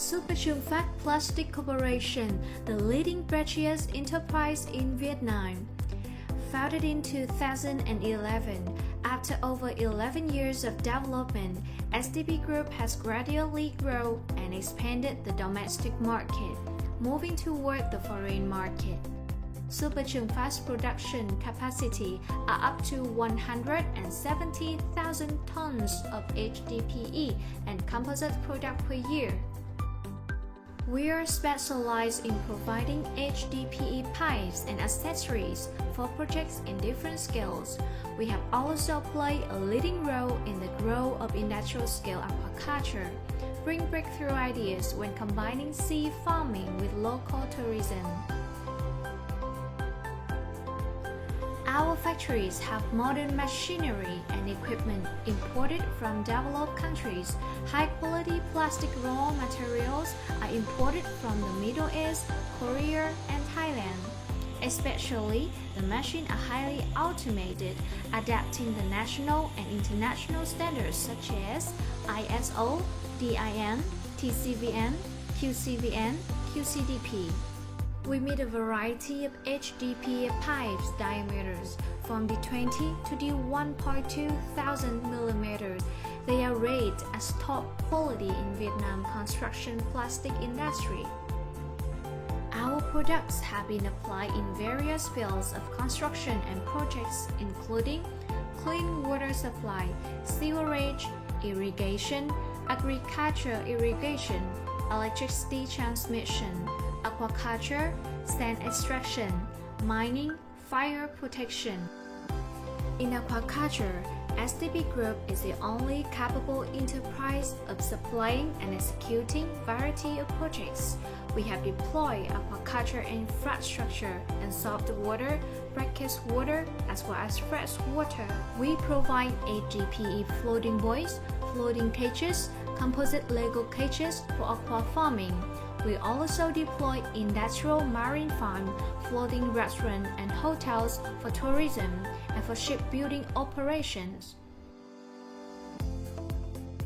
Superchungfat Plastic Corporation, the leading breccias enterprise in Vietnam. Founded in 2011, after over 11 years of development, Stp Group has gradually grown and expanded the domestic market, moving toward the foreign market. Superchungfat's production capacity are up to 170,000 tons of HDPE and composite product per year. We are specialized in providing HDPE pipes and accessories for projects in different scales. We have also played a leading role in the growth of industrial-scale aquaculture, bring breakthrough ideas when combining sea farming with local tourism. Our factories have modern machinery and equipment imported from developed countries. High-quality plastic raw materials are imported from the Middle East, Korea, and Thailand. Especially, the machines are highly automated, adapting the national and international standards such as ISO, DIN, TCVN, QCVN, QCDP. We meet a variety of HDPE pipes diameters from the 20 to the 1.2 thousand millimeters. They are rated as top quality in Vietnam construction plastic industry. Our products have been applied in various fields of construction and projects including clean water supply, sewerage, irrigation, agriculture irrigation, electricity transmission, aquaculture, sand extraction, mining, fire protection. In aquaculture, Stp Group is the only capable enterprise of supplying and executing variety of projects. We have deployed aquaculture infrastructure and salt water, brackish water, as well as fresh water. We provide HDPE floating buoys, floating cages, composite Lego cages for aqua farming. We also deploy industrial marine farm, floating restaurant and hotels for tourism and for shipbuilding operations.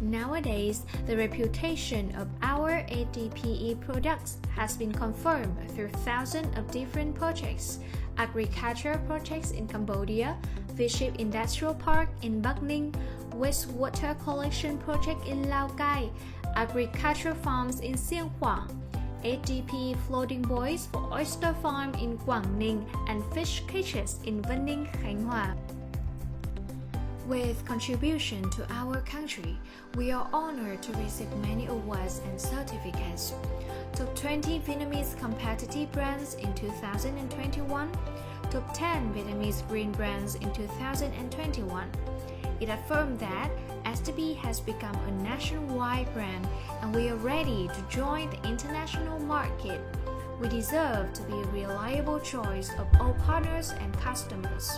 Nowadays, the reputation of our HDPE products has been confirmed through thousands of different projects. Agriculture projects in Cambodia, Fishing Industrial Park in Bắc Ninh, wastewater collection project in Lào Cai, agriculture farms in Siêng Khoảng, HDPE floating buoys for oyster farm in Quảng Ninh and fish cages in Vân Ninh, Khánh Hòa. With contribution to our country, we are honored to receive many awards and certificates. Top 20 Vietnamese competitive brands in 2021, Top 10 Vietnamese green brands in 2021. It affirmed that Stp has become a nationwide brand and we are ready to join the international market. We deserve to be a reliable choice of all partners and customers.